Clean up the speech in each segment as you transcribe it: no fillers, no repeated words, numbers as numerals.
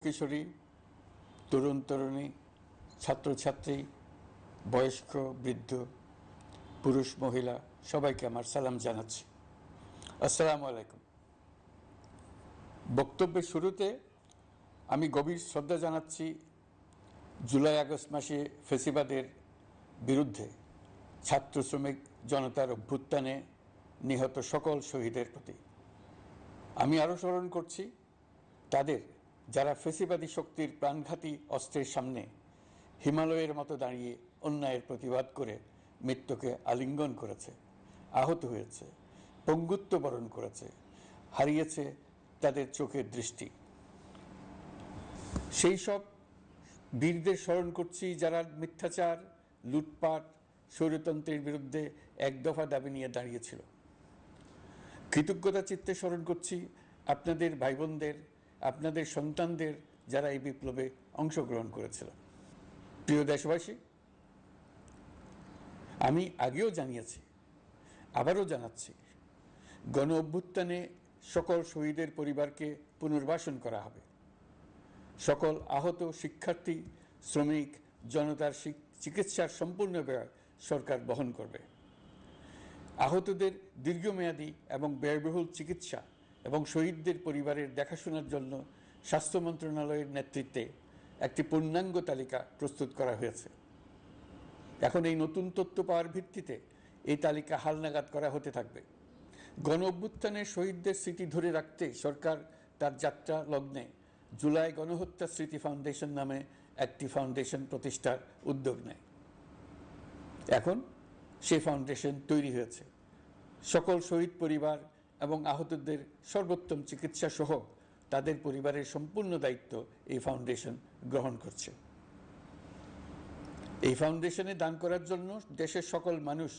কিশোরী, তরুণ তরুণী, ছাত্রছাত্রী, বয়স্ক বৃদ্ধ, পুরুষ মহিলা সবাইকে আমার সালাম জানাচ্ছি। আসসালামু আলাইকুম। বক্তব্যের শুরুতে আমি গভীর শ্রদ্ধা জানাচ্ছি জুলাই আগস্ট মাসে ফ্যাসিবাদের বিরুদ্ধে ছাত্র শ্রমিক জনতার অভ্যুত্থানে নিহত সকল শহীদের প্রতি। আমি আরও স্মরণ করছি তাদের যারা ফ্যাসিবাদী শক্তির প্রাণঘাতী অস্ত্রের সামনে হিমালয়ের মতো দাঁড়িয়ে অন্যায়ের প্রতিবাদ করে মৃত্যুকে আলিঙ্গন করেছে, আহত হয়েছে, পঙ্গুত্ব বরণ করেছে, হারিয়েছে তাদের চোখের দৃষ্টি। সেই সব বীরদের স্মরণ করছি যারা মিথ্যাচার, লুটপাট, স্বৈরতন্ত্রের বিরুদ্ধে এক দফা দাবি নিয়ে দাঁড়িয়েছিল। কৃতজ্ঞতা চিত্তে স্মরণ করছি আপনাদের ভাই বোনদের, আপনাদের সন্তানদের যারা এই বিপ্লবে অংশগ্রহণ করেছিল। প্রিয় দেশবাসী, আমি আগেও জানিয়েছি, আবারও জানাচ্ছি, গণ অভ্যুত্থানে সকল শহীদের পরিবারকে পুনর্বাসন করা হবে। সকল আহত শিক্ষার্থী, শ্রমিক জনতার চিকিৎসার সম্পূর্ণ ব্যয় সরকার বহন করবে। আহতদের দীর্ঘমেয়াদী এবং ব্যয়বহুল চিকিৎসা এবং শহীদদের পরিবারের দেখাশোনার জন্য স্বাস্থ্য মন্ত্রণালয়ের নেতৃত্বে একটি পূর্ণাঙ্গ তালিকা প্রস্তুত করা হয়েছে। এখন এই নতুন তথ্য পাওয়ার ভিত্তিতে এই তালিকা হালনাগাদ করা হতে থাকবে। গণ অভ্যুত্থানের শহীদদের স্মৃতি ধরে রাখতে সরকার তার যাত্রা লগ্নে জুলাই গণহত্যা স্মৃতি ফাউন্ডেশন নামে একটি ফাউন্ডেশন প্রতিষ্ঠার উদ্যোগ নেয়। এখন সেই ফাউন্ডেশন তৈরি হয়েছে। সকল শহীদ পরিবার এবং আহতদের সর্বোত্তম চিকিৎসা সহ তাদের পরিবারের সম্পূর্ণ দায়িত্ব এই ফাউন্ডেশন গ্রহণ করছে। এই ফাউন্ডেশনে দান করার জন্য দেশের সকল মানুষ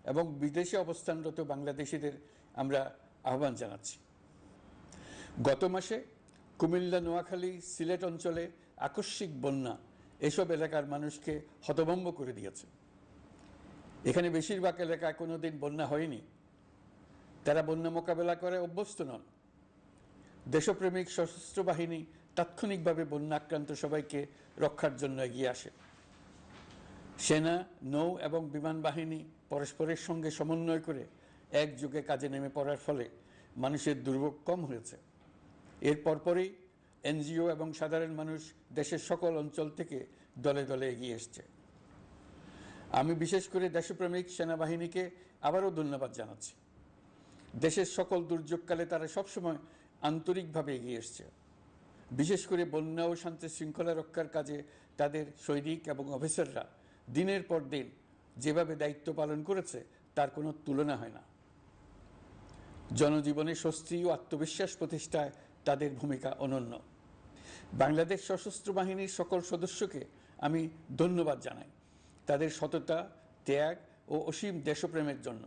এবং বিদেশে অবস্থানরত বাংলাদেশিদের আমরা আহ্বান জানাচ্ছি। গত মাসে কুমিল্লা, নোয়াখালী, সিলেট অঞ্চলে আকস্মিক বন্যা এসব এলাকার মানুষকে হতভম্ব করে দিয়েছে। এখানে বেশিরভাগ এলাকায় কোনোদিন বন্যা হয়নি। তারা বন্যা মোকাবেলা করে অভ্যস্ত নন। দেশপ্রেমিক সশস্ত্র বাহিনী তাৎক্ষণিকভাবে বন্যা আক্রান্ত সবাইকে রক্ষার জন্য এগিয়ে আসে। সেনা, নৌ এবং বিমান বাহিনী পরস্পরের সঙ্গে সমন্বয় করে একযোগে কাজে নেমে পড়ার ফলে মানুষের দুর্ভোগ কম হয়েছে। এর পরপরই এনজিও এবং সাধারণ মানুষ দেশের সকল অঞ্চল থেকে দলে দলে এগিয়ে এসছে। আমি বিশেষ করে দেশপ্রেমিক সেনাবাহিনীকে আবারও ধন্যবাদ জানাচ্ছি। দেশের সকল দুর্যোগকালে তারা সবসময় আন্তরিকভাবে এগিয়ে এসছে। বিশেষ করে বন্যা ও শান্তি শৃঙ্খলা রক্ষার কাজে তাদের সৈনিক এবং অফিসাররা দিনের পর দিন যেভাবে দায়িত্ব পালন করেছে তার কোনো তুলনা হয় না। জনজীবনে স্বস্তি ও আত্মবিশ্বাস প্রতিষ্ঠায় তাদের ভূমিকা অনন্য। বাংলাদেশ সশস্ত্র বাহিনীর সকল সদস্যকে আমি ধন্যবাদ জানাই তাদের সততা, ত্যাগ ও অসীম দেশপ্রেমের জন্য।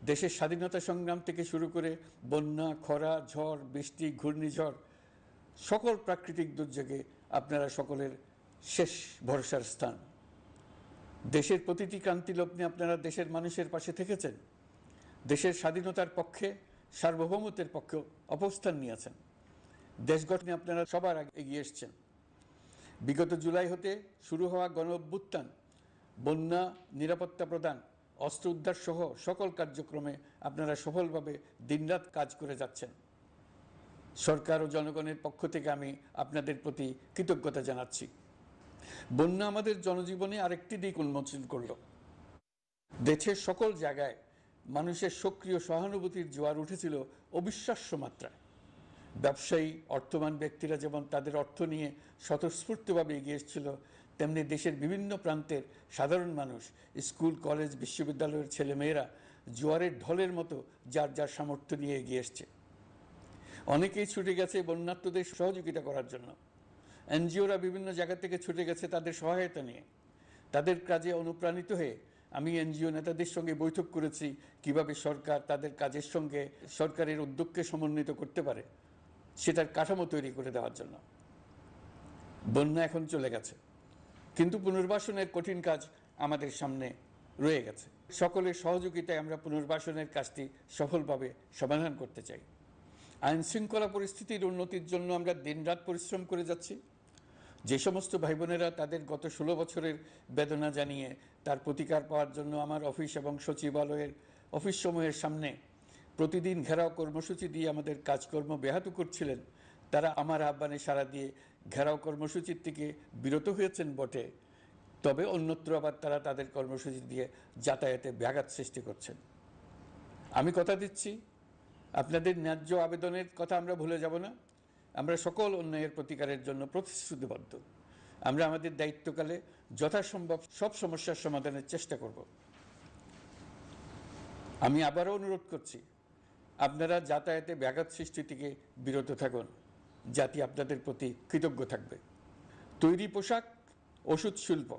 দেশের স্বাধীনতা সংগ্রাম থেকে শুরু করে বন্যা, খরা, ঝড়, বৃষ্টি, ঘূর্ণিঝড়, সকল প্রাকৃতিক দুর্যোগে আপনারা সকলের শেষ ভরসার স্থান। দেশের প্রতিটি ক্রান্তি লগ্নে আপনারা দেশের মানুষের পাশে থেকেছেন। দেশের স্বাধীনতার পক্ষে, সার্বভৌমত্বের পক্ষে অবস্থান নিয়েছেন। দেশ গঠনে আপনারা সবার আগে এগিয়ে এসছেন। বিগত জুলাই হতে শুরু হওয়া গণ অভ্যুত্থান, বন্যা, নিরাপত্তা প্রদান, অস্ত্র উদ্ধার সহ সকল কার্যক্রমে আপনারা সফলভাবে দিনরাত কাজ করে যাচ্ছেন। সরকার ও জনগণের পক্ষ থেকে আমি আপনাদের প্রতি কৃতজ্ঞতা জানাচ্ছি। বন্যা আমাদের জনজীবনে আরেকটি দিক উন্মোচন করল। দেশের সকল জায়গায় মানুষের সক্রিয় সহানুভূতির জোয়ার উঠেছিল অবিশ্বাস্য মাত্রায়। ব্যবসায়ী, অর্থবান ব্যক্তিরা যেমন তাদের অর্থ নিয়ে স্বতঃস্ফূর্তভাবে এগিয়ে এসেছিল, তেমনি দেশের বিভিন্ন প্রান্তের সাধারণ মানুষ, স্কুল, কলেজ, বিশ্ববিদ্যালয়ের ছেলেমেয়েরা জোয়ারের ঢলের মতো যার যার সামর্থ্য নিয়ে এগিয়ে এসছে। অনেকেই ছুটে গেছে বন্যার্তদের সহযোগিতা করার জন্য। এনজিওরা বিভিন্ন জায়গা থেকে ছুটে গেছে তাদের সহায়তা নিয়ে। তাদের কাজে অনুপ্রাণিত হয়ে আমি এনজিও নেতাদের সঙ্গে বৈঠক করেছি কিভাবে সরকার তাদের কাজের সঙ্গে সরকারের উদ্যোগকে সমন্বিত করতে পারে, সেটার কাঠামো তৈরি করে দেওয়ার জন্য। বন্যা এখন চলে গেছে, কিন্তু পুনর্বাসনের কঠিন কাজ আমাদের সামনে রয়ে গেছে। সকলের সহযোগিতায় আমরা পুনর্বাসনের কাজটি সফলভাবে সমাধান করতে চাই। আইন শৃঙ্খলা পরিস্থিতির উন্নতির জন্য আমরা দিনরাত পরিশ্রম করে যাচ্ছি। যে সমস্ত ভাই বোনেরা তাদের গত 16 বছরের বেদনা জানিয়ে তার প্রতিকার পাওয়ার জন্য আমার অফিস এবং সচিবালয়ের অফিস সমূহের সামনে প্রতিদিন ঘেরাও কর্মসূচি দিয়ে আমাদের কাজকর্ম ব্যাহত করছিলেন, তারা আমার আহ্বানে সাড়া দিয়ে ঘেরাও কর্মসূচির থেকে বিরত হয়েছেন বটে, তবে অন্যত্র আবার তারা তাদের কর্মসূচি দিয়ে যাতায়াতে ব্যাঘাত সৃষ্টি করছেন। আমি কথা দিচ্ছি, আপনাদের ন্যায্য আবেদনের কথা আমরা ভুলে যাব না। আমরা সকল অন্যায়ের প্রতিকারের জন্য প্রতিশ্রুতিবদ্ধ। আমরা আমাদের দায়িত্বকালে যথাসম্ভব সব সমস্যার সমাধানের চেষ্টা করব। আমি আবারও অনুরোধ করছি, আপনারা যাতায়াতে ব্যাঘাত সৃষ্টি থেকে বিরত থাকুন। জাতি আপনাদের প্রতি কৃতজ্ঞ থাকবে। তৈরি পোশাক, ওষুধ শিল্প,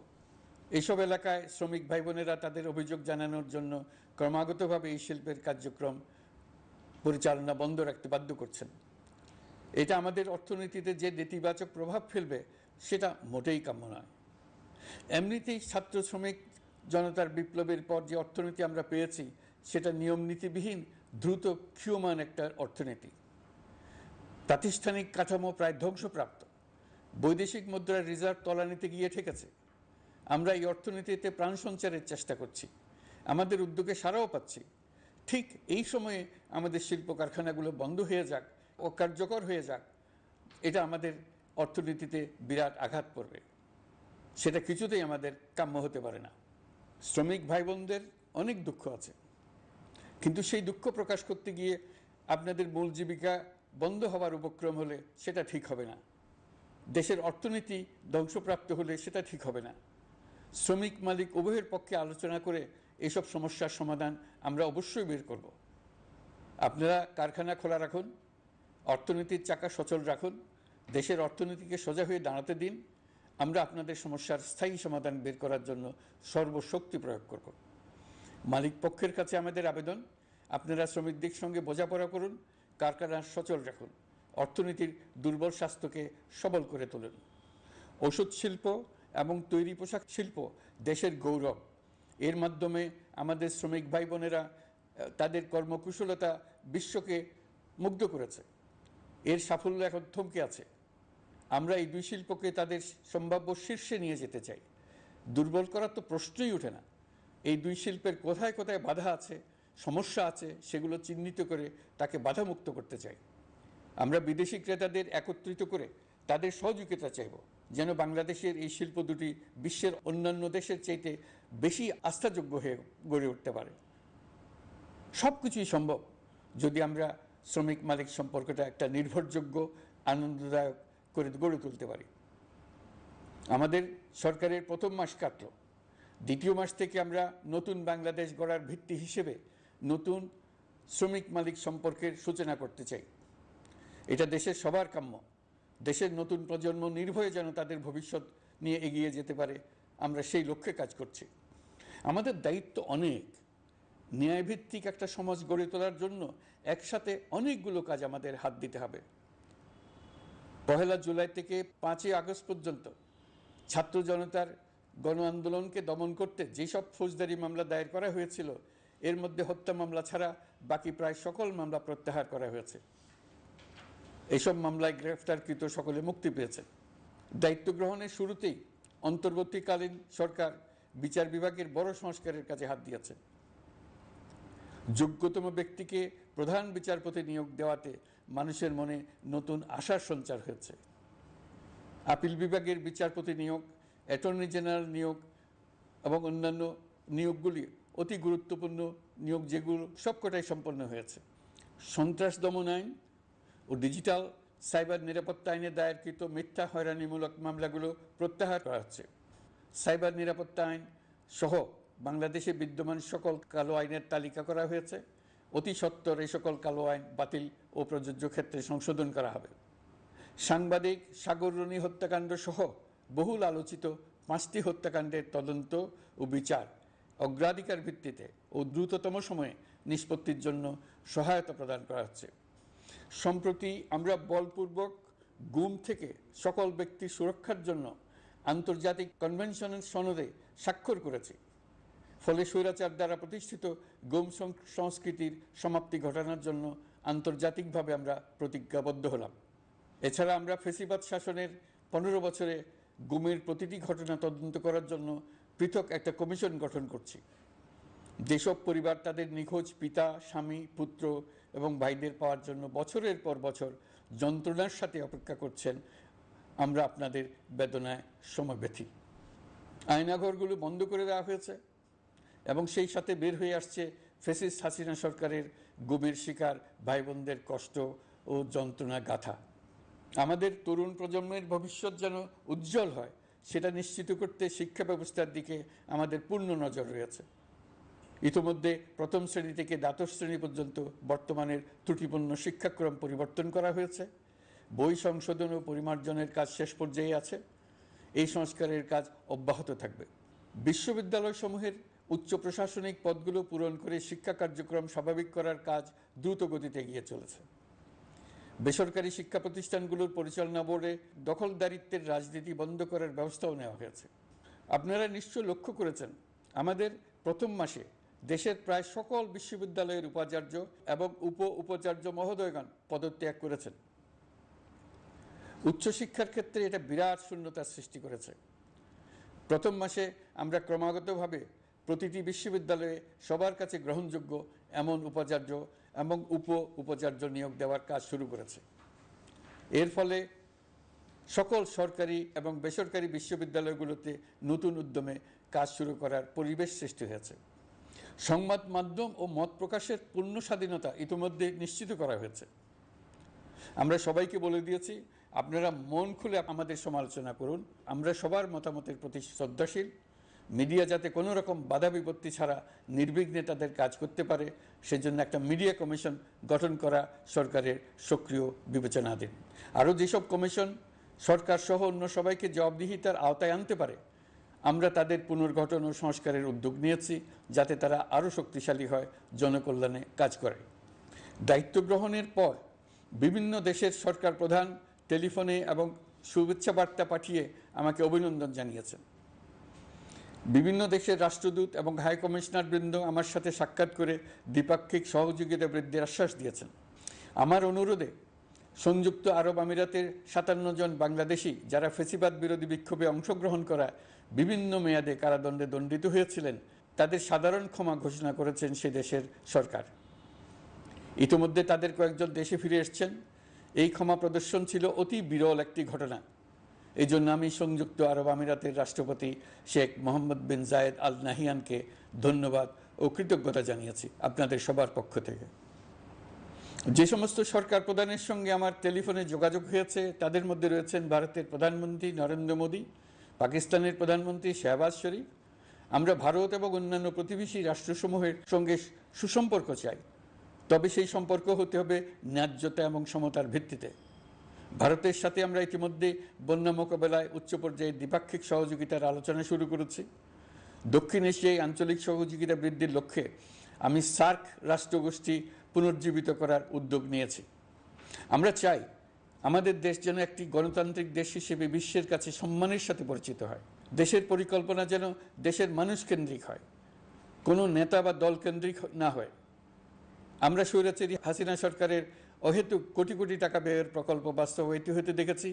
এইসব এলাকায় শ্রমিক ভাই বোনেরা তাদের অভিযোগ জানানোর জন্য ক্রমাগতভাবে এই শিল্পের কার্যক্রম পরিচালনা বন্ধ রাখতে বাধ্য করছেন। এটা আমাদের অর্থনীতিতে যে নেতিবাচক প্রভাব ফেলবে সেটা মোটেই কাম্য নয়। এমনিতেই ছাত্র শ্রমিক জনতার বিপ্লবের পর যে অর্থনীতি আমরা পেয়েছি সেটা নিয়ম নীতিবিহীন, দ্রুত ক্ষীয়মান একটা অর্থনীতি। প্রাতিষ্ঠানিক কাঠামো প্রায় ধ্বংসপ্রাপ্ত। বৈদেশিক মুদ্রার রিজার্ভ তলানিতে গিয়ে ঠেকেছে। আমরা এই অর্থনীতিতে প্রাণ সঞ্চারের চেষ্টা করছি, আমাদের উদ্যোগে সাড়াও পাচ্ছি। ঠিক এই সময়ে আমাদের শিল্প কারখানাগুলো বন্ধ হয়ে যাক, অকার্যকর হয়ে যাক, এটা আমাদের অর্থনীতিতে বিরাট আঘাত পড়বে। সেটা কিছুতেই আমাদের কাম্য হতে পারে না। শ্রমিক ভাই বোনদের অনেক দুঃখ আছে, কিন্তু সেই দুঃখ প্রকাশ করতে গিয়ে আপনাদের মূল জীবিকা বন্ধ হওয়ার উপক্রম হলে সেটা ঠিক হবে না। দেশের অর্থনীতি ধ্বংসপ্রাপ্ত হলে সেটা ঠিক হবে না। শ্রমিক মালিক উভয়ের পক্ষে আলোচনা করে এসব সমস্যার সমাধান আমরা অবশ্যই বের করব। আপনারা কারখানা খোলা রাখুন, অর্থনীতির চাকা সচল রাখুন, দেশের অর্থনীতিকে সোজা হয়ে দাঁড়াতে দিন। আমরা আপনাদের সমস্যার স্থায়ী সমাধান বের করার জন্য সর্বশক্তি প্রয়োগ করব। মালিক পক্ষের কাছে আমাদের আবেদন, আপনারা শ্রমিকদের সঙ্গে বোঝাপড়া করুন, কারখানা সচল রাখুন, অর্থনীতির দুর্বল স্বাস্থ্যকে সবল করে তুলুন। ওষুধ শিল্প এবং তৈরি পোশাক শিল্প দেশের গৌরব। এর মাধ্যমে আমাদের শ্রমিক ভাই বোনেরা তাদের কর্মকুশলতা বিশ্বকে মুগ্ধ করেছে। এর সাফল্য এখন থমকে আছে। আমরা এই দুই শিল্পকে তাদের সম্ভাব্য শীর্ষে নিয়ে যেতে চাই। দুর্বল করার তো প্রশ্নই ওঠে না। এই দুই শিল্পের কোথায় কোথায় বাধা আছে, সমস্যা আছে, সেগুলো চিহ্নিত করে তাকে বাধামুক্ত করতে চাই। আমরা বিদেশি ক্রেতাদের একত্রিত করে তাদের সহযোগিতা চাইব, যেন বাংলাদেশের এই শিল্প দুটি বিশ্বের অন্যান্য দেশের চাইতে বেশি আস্থাযোগ্য হয়ে গড়ে উঠতে পারে। সব কিছুই সম্ভব যদি আমরা শ্রমিক মালিক সম্পর্কটা একটা নির্ভরযোগ্য, আনন্দদায়ক করে গড়ে তুলতে পারি। আমাদের সরকারের প্রথম মাস কাটল, দ্বিতীয় মাস থেকে আমরা নতুন বাংলাদেশ গড়ার ভিত্তি হিসেবে নতুন শ্রমিক মালিক সম্পর্কের সূচনা করতে চাই। এটা দেশের সবার কাম্য। দেশের নতুন প্রজন্ম নির্ভয়ে যেন তাদের ভবিষ্যৎ নিয়ে এগিয়ে যেতে পারে, আমরা সেই লক্ষ্যে কাজ করছি। আমাদের দায়িত্ব অনেক। ন্যায়ভিত্তিক একটা সমাজ গড়ে তোলার জন্য একসাথে অনেকগুলো কাজ আমাদের হাত দিতে হবে। 1 জুলাই থেকে 5 আগস্ট পর্যন্ত ছাত্র জনতার গণ আন্দোলনকে দমন করতে যেসব ফৌজদারি মামলা দায়ের করা হয়েছিল, এর মধ্যে হত্যা মামলা ছাড়া বাকি প্রায় সকল মামলা প্রত্যাহার করা হয়েছে। এইসব মামলায় গ্রেফতারকৃত সকলে মুক্তি পেয়েছে। দায়িত্ব গ্রহণের শুরুতেই অন্তর্বর্তীকালীন সরকার বিচার বিভাগের বড় সংস্কারের কাজে হাত দিয়েছে। যোগ্যতম ব্যক্তিকে প্রধান বিচারপতি নিয়োগ দেওয়াতে মানুষের মনে নতুন আশার সঞ্চার হয়েছে। আপিল বিভাগের বিচারপতি নিয়োগ, অ্যাটর্নি জেনারেল নিয়োগ এবং অন্যান্য নিয়োগগুলি অতি গুরুত্বপূর্ণ নিয়োগ, যেগুলো সবকটাই সম্পন্ন হয়েছে। সন্ত্রাস দমন আইন ও ডিজিটাল সাইবার নিরাপত্তা আইনে দায়েরকৃত মিথ্যা হয়রানিমূলক মামলাগুলো প্রত্যাহার করা হচ্ছে। সাইবার নিরাপত্তা আইন সহ বাংলাদেশে বিদ্যমান সকল কালো আইনের তালিকা করা হয়েছে। অতি সত্বর এই সকল কালো আইন বাতিল ও প্রযোজ্য ক্ষেত্রে সংশোধন করা হবে। সাংবাদিক সাগর রনি হত্যাকাণ্ড সহ বহুল আলোচিত 5টি হত্যাকাণ্ডের তদন্ত ও বিচার অগ্রাধিকার ভিত্তিতে ও দ্রুততম সময়ে নিষ্পত্তির জন্য সহায়তা প্রদান করা হচ্ছে। সম্প্রতি আমরা বলপূর্বক গুম থেকে সকল ব্যক্তির সুরক্ষার জন্য আন্তর্জাতিক কনভেনশনের সনদে স্বাক্ষর করেছি। ফলে স্বৈরাচার দ্বারা প্রতিষ্ঠিত গুম সংস্কৃতির সমাপ্তি ঘটানোর জন্য আন্তর্জাতিকভাবে আমরা প্রতিজ্ঞাবদ্ধ হলাম। এছাড়া আমরা ফ্যাসিবাদ শাসনের 15 বছরে গুমের প্রতিটি ঘটনা তদন্ত করার জন্য পৃথক একটা কমিশন গঠন করছি। যেসব পরিবার তাদের নিখোঁজ পিতা, স্বামী, পুত্র এবং ভাইদের পাওয়ার জন্য বছরের পর বছর যন্ত্রণার সাথে অপেক্ষা করছেন, আমরা আপনাদের বেদনায় সমব্যথী। আয়নাঘরগুলো বন্ধ করে দেওয়া হয়েছে এবং সেই সাথে বের হয়ে আসছে ফ্যাসিস্ট হাসিনা সরকারের গুমের শিকার ভাই বোনদের কষ্ট ও যন্ত্রণা গাথা। আমাদের তরুণ প্রজন্মের ভবিষ্যৎ যেন উজ্জ্বল হয়, সেটা নিশ্চিত করতে শিক্ষা ব্যবস্থার দিকে আমাদের পূর্ণ নজর রয়েছে। ইতিমধ্যে প্রথম শ্রেণী থেকে দ্বাদশ শ্রেণী পর্যন্ত বর্তমানের ত্রুটিপূর্ণ শিক্ষাক্রম পরিবর্তন করা হয়েছে। বই সংশোধন ও পরিমার্জনের কাজ শেষ পর্যায়ে আছে। এই সংস্কারের কাজ অব্যাহত থাকবে। বিশ্ববিদ্যালয়সমূহের উচ্চ প্রশাসনিক পদগুলো পূরণ করে শিক্ষা কার্যক্রম স্বাভাবিক করার কাজ দ্রুত গতিতে এগিয়ে চলেছে। বেসরকারি শিক্ষা প্রতিষ্ঠানগুলোর পরিচালনা বোর্ডে দখলদারিত্বের রাজনীতি বন্ধ করার ব্যবস্থাও নেওয়া হয়েছে। আপনারা নিশ্চয় লক্ষ্য করেছেন, আমাদের প্রথম মাসে দেশের প্রায় সকল বিশ্ববিদ্যালয়ের উপাচার্য এবং উপাচার্য মহোদয়গণ পদত্যাগ করেছেন। উচ্চশিক্ষার ক্ষেত্রে এটা বিরাট শূন্যতার সৃষ্টি করেছে। প্রথম মাসে আমরা ক্রমাগতভাবে প্রতিটি বিশ্ববিদ্যালয়ে সবার কাছে গ্রহণযোগ্য এমন উপাচার্য এবং উপাচার্য নিয়োগ দেওয়ার কাজ শুরু করেছে। এর ফলে সকল সরকারি এবং বেসরকারি বিশ্ববিদ্যালয়গুলোতে নতুন উদ্যমে কাজ শুরু করার পরিবেশ সৃষ্টি হয়েছে। সংবাদ মাধ্যম ও মত প্রকাশের পূর্ণ স্বাধীনতা ইতিমধ্যে নিশ্চিত করা হয়েছে। আমরা সবাইকে বলে দিয়েছি, আপনারা মন খুলে আমাদের সমালোচনা করুন, আমরা সবার মতামতের প্রতি শ্রদ্ধাশীল। মিডিয়া যাতে কোনো রকম বাধা বিপত্তি ছাড়া নির্বিঘ্নে তাদের কাজ করতে পারে, সেজন্য একটা মিডিয়া কমিশন গঠন করা সরকারের সক্রিয় বিবেচনাধীন। আরও যেসব কমিশন সরকার সহ অন্য সবাইকে জবাবদিহিতার আওতায় আনতে পারে, আমরা তাদের পুনর্গঠন ও সংস্কারের উদ্যোগ নিয়েছি, যাতে তারা আরও শক্তিশালী হয়, জনকল্যাণে কাজ করে। দায়িত্ব গ্রহণের পর বিভিন্ন দেশের সরকার প্রধান টেলিফোনে এবং শুভেচ্ছা বার্তা পাঠিয়ে আমাকে অভিনন্দন জানিয়েছেন। বিভিন্ন দেশের রাষ্ট্রদূত এবং হাই কমিশনার বৃন্দ আমার সাথে সাক্ষাৎ করে দ্বিপাক্ষিক সহযোগিতা বৃদ্ধির আশ্বাস দিয়েছেন। আমার অনুরোধে সংযুক্ত আরব আমিরাতের 57 জন বাংলাদেশি যারা ফ্যাসিবাদ বিরোধী বিক্ষোভে অংশগ্রহণ করা বিভিন্ন মেয়াদে কারাদণ্ডে দণ্ডিত হয়েছিলেন, তাদের সাধারণ ক্ষমা ঘোষণা করেছেন সে দেশের সরকার। ইতিমধ্যে তাদের কয়েকজন দেশে ফিরে এসেছেন। এই ক্ষমা প্রদর্শন ছিল অতি বিরল একটি ঘটনা। এই জন্য আমি সংযুক্ত আরব আমিরাতের রাষ্ট্রপতি শেখ মোহাম্মদ বিন জায়েদ আল নাহিয়ানকে ধন্যবাদ ও কৃতজ্ঞতা জানিয়েছি আপনাদের সবার পক্ষ থেকে। যে সমস্ত সরকার প্রধানের সঙ্গে আমার টেলিফোনে যোগাযোগ হয়েছে, তাদের মধ্যে রয়েছেন ভারতের প্রধানমন্ত্রী নরেন্দ্র মোদী, পাকিস্তানের প্রধানমন্ত্রী শাহবাজ শরীফ। আমরা ভারত এবং অন্যান্য প্রতিবেশী রাষ্ট্রসমূহের সঙ্গে সুসম্পর্ক চাই, তবে সেই সম্পর্ক হতে হবে ন্যায্যতা এবং সমতার ভিত্তিতে। ভারতের সাথে আমরা ইতিমধ্যে বন্যা মোকাবেলায় উচ্চ পর্যায়ে দ্বিপাক্ষিক সহযোগিতার আলোচনা শুরু করেছি। দক্ষিণ এশিয়ায় আঞ্চলিক সহযোগিতা বৃদ্ধির লক্ষ্যে আমি সার্ক রাষ্ট্রগোষ্ঠী পুনর্জীবিত করার উদ্যোগ নিয়েছি। আমরা চাই আমাদের দেশ যেন একটি গণতান্ত্রিক দেশ হিসেবে বিশ্বের কাছে সম্মানের সাথে পরিচিত হয়। দেশের পরিকল্পনা যেন দেশের মানুষ কেন্দ্রিক হয়, কোনো নেতা বা দল কেন্দ্রিক না হয়। আমরা স্বৈরাচারী হাসিনা সরকারের অহেতুক কোটি কোটি টাকা ব্যয়ের প্রকল্প বাস্তবায়িত হতে দেখেছি,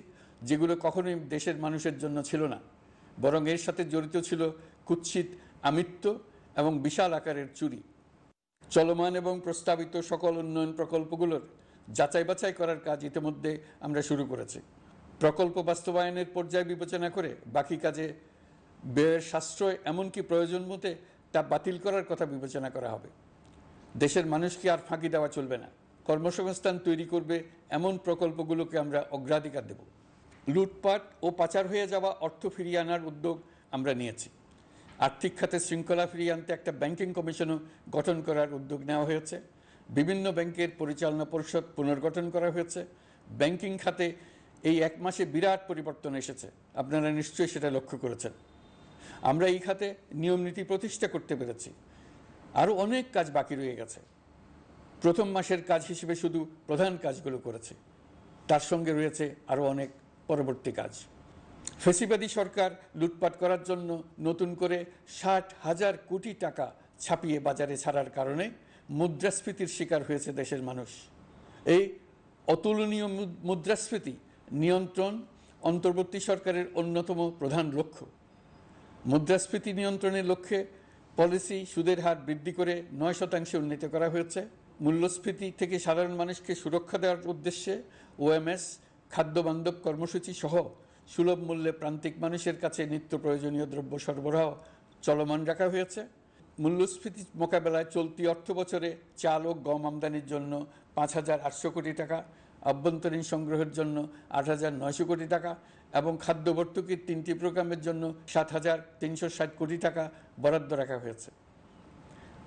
যেগুলো কখনোই দেশের মানুষের জন্য ছিল না, বরং এর সাথে জড়িত ছিল কুৎসিত আমিত্ব এবং বিশাল আকারের চুরি। চলমান এবং প্রস্তাবিত সকল উন্নয়ন প্রকল্পগুলোর যাচাই বাছাই করার কাজ ইতিমধ্যে আমরা শুরু করেছি। প্রকল্প বাস্তবায়নের পর্যায় বিবেচনা করে বাকি কাজে ব্যয়ের সাশ্রয় এমনকি প্রয়োজন মতে তা বাতিল করার কথা বিবেচনা করা হবে। দেশের মানুষকে আর ফাঁকি দেওয়া চলবে না। কর্মসংস্থান তৈরি করবে এমন প্রকল্পগুলোকে আমরা অগ্রাধিকার দেব। লুটপাট ও পাচার হয়ে যাওয়া অর্থ ফিরিয়ে আনার উদ্যোগ আমরা নিয়েছি। আর্থিক খাতে শৃঙ্খলা ফিরিয়ে আনতে একটা ব্যাংকিং কমিশনও গঠন করার উদ্যোগ নেওয়া হয়েছে। বিভিন্ন ব্যাংকের পরিচালনা পরিষদ পুনর্গঠন করা হয়েছে। ব্যাংকিং খাতে এই এক মাসে বিরাট পরিবর্তন এসেছে, আপনারা নিশ্চয়ই সেটা লক্ষ্য করেছেন। আমরা এই খাতে নিয়মনীতি প্রতিষ্ঠা করতে পেরেছি। আরও অনেক কাজ বাকি রয়ে গেছে। প্রথম মাসের কাজ হিসেবে শুধু প্রধান কাজগুলো করেছে, তার সঙ্গে রয়েছে আরও অনেক পরবর্তী কাজ। ফ্যাসিবাদী সরকার লুটপাট করার জন্য নতুন করে 60,000 কোটি টাকা ছাপিয়ে বাজারে ছাড়ার কারণে মুদ্রাস্ফীতির শিকার হয়েছে দেশের মানুষ। এই অতুলনীয় মুদ্রাস্ফীতি নিয়ন্ত্রণ অন্তর্বর্তী সরকারের অন্যতম প্রধান লক্ষ্য। মুদ্রাস্ফীতি নিয়ন্ত্রণের লক্ষ্যে পলিসি সুদের হার বৃদ্ধি করে 9% উন্নীত করা হয়েছে। মূল্যস্ফীতি থেকে সাধারণ মানুষকে সুরক্ষা দেওয়ার উদ্দেশ্যে ওএমএস খাদ্যবান্ধব কর্মসূচি সহ সুলভ মূল্যে প্রান্তিক মানুষের কাছে নিত্য প্রয়োজনীয় দ্রব্য সরবরাহ চলমান রাখা হয়েছে। মূল্যস্ফীতি মোকাবেলায় চলতি অর্থ বছরে চাল ও গম আমদানির জন্য 5,800 কোটি টাকা, আভ্যন্তরীণ সংগ্রহের জন্য 8,900 কোটি টাকা এবং খাদ্য ভর্তুকির 3টি প্রোগ্রামের জন্য 7,360 কোটি টাকা বরাদ্দ রাখা হয়েছে।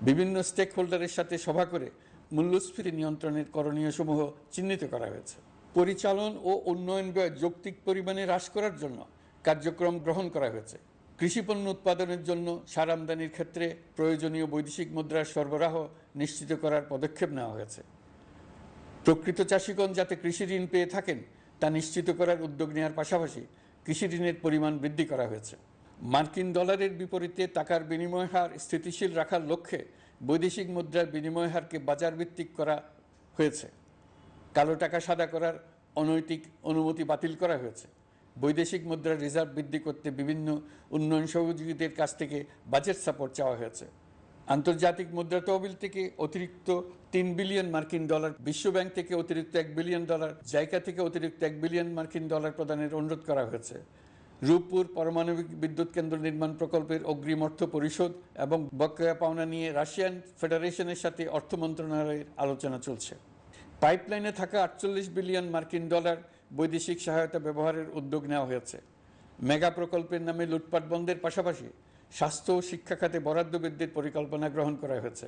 বিভিন্ন স্টেক হোল্ডারের সাথে সভা করে মূল্যস্ফীতি নিয়ন্ত্রণের করণীয় সমূহ চিহ্নিত করা হয়েছে। পরিচালন ও উন্নয়ন ব্যয় যৌক্তিক পরিমাণে হ্রাস করার জন্য কার্যক্রম গ্রহণ করা হয়েছে। কৃষিপণ্য উৎপাদনের জন্য সার আমদানির ক্ষেত্রে প্রয়োজনীয় বৈদেশিক মুদ্রার সরবরাহ নিশ্চিত করার পদক্ষেপ নেওয়া হয়েছে। প্রকৃত চাষিগণ যাতে কৃষি ঋণ পেয়ে থাকেন তা নিশ্চিত করার উদ্যোগ নেওয়ার পাশাপাশি কৃষি ঋণের পরিমাণ বৃদ্ধি করা হয়েছে। মার্কিন ডলারের বিপরীতে টাকার বিনিময় হার স্থিতিশীল রাখার লক্ষ্যে বৈদেশিক মুদ্রার বিনিময় হারকে বাজার ভিত্তিক করা হয়েছে। কালো টাকা সাদা করার অনৈতিক অনুমতি বাতিল করা হয়েছে। বৈদেশিক মুদ্রার রিজার্ভ বৃদ্ধি করতে বিভিন্ন উন্নয়ন সহযোগীদের কাছ থেকে বাজেট সাপোর্ট চাওয়া হয়েছে। আন্তর্জাতিক মুদ্রা তহবিল থেকে অতিরিক্ত 3 বিলিয়ন মার্কিন ডলার, বিশ্বব্যাংক থেকে অতিরিক্ত 1 বিলিয়ন ডলার, জাইকা থেকে অতিরিক্ত 1 বিলিয়ন মার্কিন ডলার প্রদানের অনুরোধ করা হয়েছে। রূপপুর পারমাণবিক বিদ্যুৎ কেন্দ্র নির্মাণ প্রকল্পের অগ্রিম অর্থ পরিশোধ এবং বকেয়া পাওনা নিয়ে রাশিয়ান ফেডারেশনের সাথে অর্থ মন্ত্রণালয়ের আলোচনা চলছে। পাইপলাইনে থাকা 48 বিলিয়ন মার্কিন ডলার বৈদেশিক সহায়তা ব্যবহারের উদ্যোগ নেওয়া হয়েছে। মেগা প্রকল্পের নামে লুটপাট বন্ধের পাশাপাশি স্বাস্থ্য ও শিক্ষা খাতে বরাদ্দ বৃদ্ধির পরিকল্পনা গ্রহণ করা হয়েছে।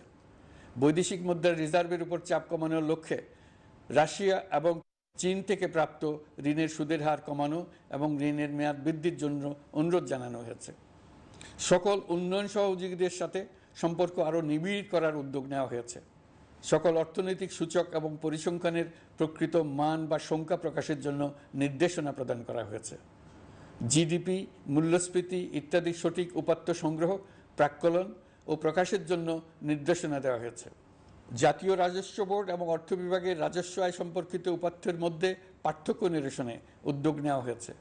বৈদেশিক মুদ্রার রিজার্ভের উপর চাপ কমানোর লক্ষ্যে রাশিয়া এবং চীন থেকে প্রাপ্ত ঋণের সুদের হার কমানো এবং ঋণের মেয়াদ বৃদ্ধির জন্য অনুরোধ জানানো হয়েছে। সকল উন্নয়ন সহযোগীদের সাথে সম্পর্ক আরও নিবিড় করার উদ্যোগ নেওয়া হয়েছে। সকল অর্থনৈতিক সূচক এবং পরিসংখ্যানের প্রকৃত মান বা সংখ্যা প্রকাশের জন্য নির্দেশনা প্রদান করা হয়েছে। জিডিপি, মূল্যস্ফীতি ইত্যাদি সঠিক উপাত্ত সংগ্রহ, প্রাক্কলন ও প্রকাশের জন্য নির্দেশনা দেওয়া হয়েছে। জাতীয় রাজস্ব বোর্ড এবং অর্থ বিভাগের রাজস্ব আয় সম্পর্কিত উপাত্তের মধ্যে পার্থক্য নিরসনে উদ্যোগ নেওয়া হয়েছে।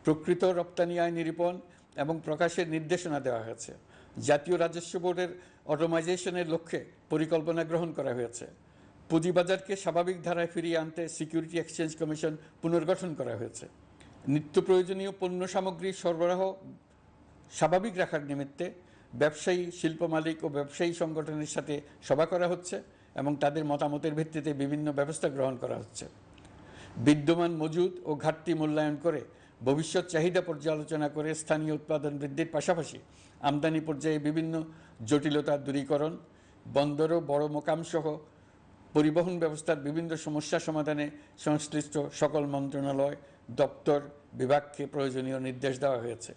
প্রকৃত রপ্তানি আয় নিরূপণ এবং প্রকাশের নির্দেশনা দেওয়া হয়েছে। জাতীয় রাজস্ব বোর্ডের অটোমাইজেশনের লক্ষ্যে পরিকল্পনা গ্রহণ করা হয়েছে। পুঁজিবাজারকে স্বাভাবিক ধারায় ফিরিয়ে আনতে সিকিউরিটি এক্সচেঞ্জ কমিশন পুনর্গঠন করা হয়েছে। নিত্য প্রয়োজনীয় পণ্য সামগ্রীর সরবরাহ স্বাভাবিক রাখার নিমিত্তে ব্যবসায়ী, শিল্প মালিক ও ব্যবসায়ী সংগঠনের সাথে সভা করা হচ্ছে এবং তাদের মতামতের ভিত্তিতে বিভিন্ন ব্যবস্থা গ্রহণ করা হচ্ছে। বিদ্যমান মজুদ ও ঘাটতি মূল্যায়ন করে ভবিষ্যৎ চাহিদা পর্যালোচনা করে স্থানীয় উৎপাদন বৃদ্ধির পাশাপাশি আমদানি পর্যায়ে বিভিন্ন জটিলতা দূরীকরণ, বন্দর ও বড় মোকাম সহ পরিবহন ব্যবস্থার বিভিন্ন সমস্যা সমাধানে সংশ্লিষ্ট সকল মন্ত্রণালয়, দপ্তর, বিভাগকে প্রয়োজনীয় নির্দেশ দেওয়া হয়েছে।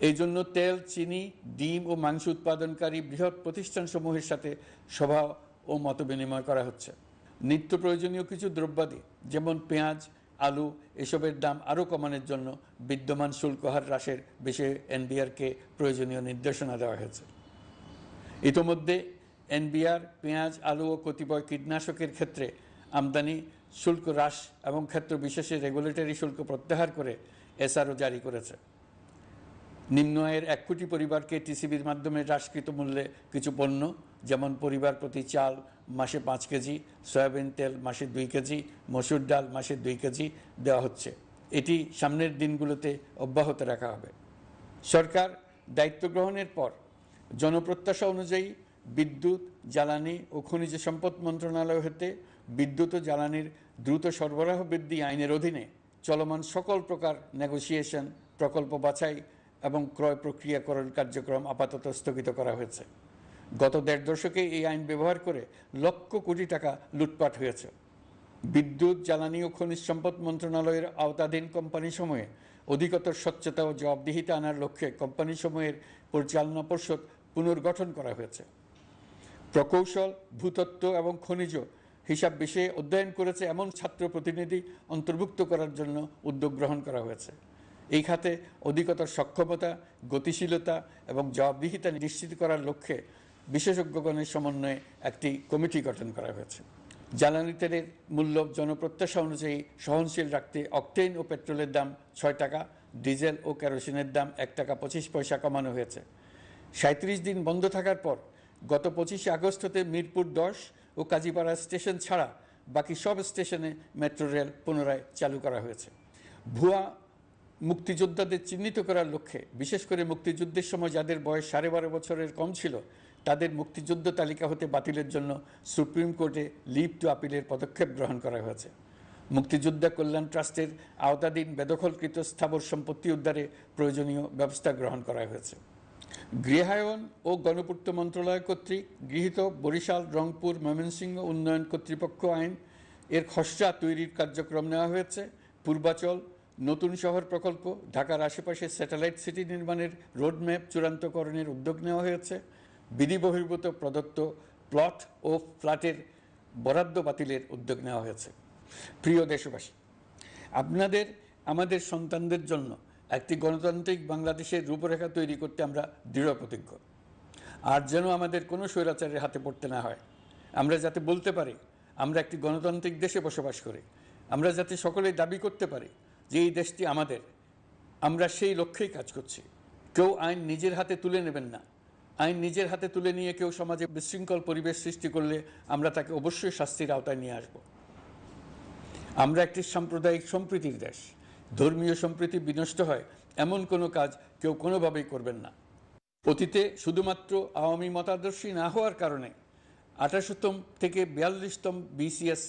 এই জন্য তেল, চিনি, ডিম ও মাংস উৎপাদনকারী বৃহৎ প্রতিষ্ঠানসমূহের সাথে সভা ও মতবিনিময় করা হচ্ছে। নিত্য প্রয়োজনীয় কিছু দ্রব্যাদি যেমন পেঁয়াজ, আলু এসবের দাম আরও কমানোর জন্য বিদ্যমান শুল্ক হার হ্রাসের বিষয়ে এনবিআরকে প্রয়োজনীয় নির্দেশনা দেওয়া হয়েছে। ইতোমধ্যে এনবিআর পেঁয়াজ, আলু ও কতিপয় কীটনাশকের ক্ষেত্রে আমদানি শুল্ক হ্রাস এবং ক্ষেত্র বিশেষে রেগুলেটরি শুল্ক প্রত্যাহার করে এসআরও জারি করেছে। নিম্ন আয়ের 1 কোটি পরিবারকে টিসিবির মাধ্যমে হ্রাসকৃত মূল্যে কিছু পণ্য যেমন পরিবার প্রতি চাল মাসে 5 কেজি, সয়াবিন তেল মাসে 2 কেজি, মসুর ডাল মাসে 2 কেজি দেওয়া হচ্ছে। এটি সামনের দিনগুলোতে অব্যাহত রাখা হবে। সরকার দায়িত্ব গ্রহণের পর জনপ্রত্যাশা অনুযায়ী বিদ্যুৎ, জ্বালানি ও খনিজ সম্পদ মন্ত্রণালয় হতে বিদ্যুৎ ও জ্বালানির দ্রুত সরবরাহ বৃদ্ধি আইনের অধীনে চলমান সকল প্রকার নেগোসিয়েশন, প্রকল্প বাছাই এবং ক্রয় প্রক্রিয়াকরণ কার্যক্রম আপাতত স্থগিত করা হয়েছে। গত 1.5 দশকে এই আইন ব্যবহার করে লক্ষ কোটি টাকা লুটপাট হয়েছে। বিদ্যুৎ, জ্বালানি ও খনিজ সম্পদ মন্ত্রণালয়ের আওতাধীন কোম্পানিসমূহে অধিকতর স্বচ্ছতা ও জবাবদিহিতা আনার লক্ষ্যে কোম্পানিসমূহের পরিচালনা পর্ষদ পুনর্গঠন করা হয়েছে। প্রকৌশল, ভূতত্ত্ব এবং খনিজ হিসাব বিষয়ে অধ্যয়ন করেছে এমন ছাত্র প্রতিনিধি অন্তর্ভুক্ত করার জন্য উদ্যোগ গ্রহণ করা হয়েছে। এই খাতে অধিকতর সক্ষমতা, গতিশীলতা এবং জবাবদিহিতা নিশ্চিত করার লক্ষ্যে বিশেষজ্ঞগণের সমন্বয়ে একটি কমিটি গঠন করা হয়েছে। জ্বালানি তেলের মূল্য জনপ্রত্যাশা অনুযায়ী সহনশীল রাখতে অকটেন ও পেট্রোলের দাম 6 টাকা, ডিজেল ও কেরোসিনের দাম 1 টাকা 25 পয়সা কমানো হয়েছে। 37 দিন বন্ধ থাকার পর গত 25 আগস্ট হতে মিরপুর 10 ও কাজীপাড়া স্টেশন ছাড়া বাকি সব স্টেশনে মেট্রো রেল পুনরায় চালু করা হয়েছে। ভুয়া মুক্তিযোদ্ধাদের চিহ্নিত করার লক্ষ্যে বিশেষ করে মুক্তিযুদ্ধের সময় যাদের বয়স 12.5 বছরের কম ছিল তাদের মুক্তিযুদ্ধ তালিকা হতে বাতিলের জন্য সুপ্রিম কোর্টে লিভ টু আপিলের পদক্ষেপ গ্রহণ করা হয়েছে। মুক্তিযোদ্ধা কল্যাণ ট্রাস্টের আওতাধীন বেদখলকৃত স্থাবর সম্পত্তি উদ্ধারে প্রয়োজনীয় ব্যবস্থা গ্রহণ করা হয়েছে। গৃহায়ন ও গণপূর্ত মন্ত্রণালয় কর্তৃক গৃহীত বরিশাল, রংপুর, ময়মনসিংহ উন্নয়ন কর্তৃপক্ষ আইন এর খসড়া তৈরির কার্যক্রম নেওয়া হয়েছে। পূর্বাচল নতুন শহর প্রকল্প, ঢাকার আশেপাশে স্যাটেলাইট সিটি নির্মাণের রোডম্যাপ চূড়ান্তকরণের উদ্যোগ নেওয়া হয়েছে। বিধি বহির্ভূত প্রদত্ত প্লট ও ফ্ল্যাটের বরাদ্দ বাতিলের উদ্যোগ নেওয়া হয়েছে। প্রিয় দেশবাসী, আপনাদের আমাদের সন্তানদের জন্য একটি গণতান্ত্রিক বাংলাদেশের রূপরেখা তৈরি করতে আমরা দৃঢ় প্রতিজ্ঞ। আর যেন আমাদের কোনো স্বৈরাচারের হাতে পড়তে না হয়। আমরা যাতে বলতে পারি আমরা একটি গণতান্ত্রিক দেশে বসবাস করি, আমরা যাতে সকলেই দাবি করতে পারি যে এই দেশটি আমাদের, আমরা সেই লক্ষ্যেই কাজ করছি। কেউ আইন নিজের হাতে তুলে নেবেন না। আইন নিজের হাতে তুলে নিয়ে কেউ সমাজে বিশৃঙ্খল পরিবেশ সৃষ্টি করলে আমরা তাকে অবশ্যই শাস্তির আওতায় নিয়ে আসব। আমরা একটি সাম্প্রদায়িক সম্প্রীতির দেশ। ধর্মীয় সম্প্রীতি বিনষ্ট হয় এমন কোনো কাজ কেউ কোনোভাবেই করবেন না। অতীতে শুধুমাত্র আওয়ামী মতাদর্শী না হওয়ার কারণে 28তম থেকে 42তম BCS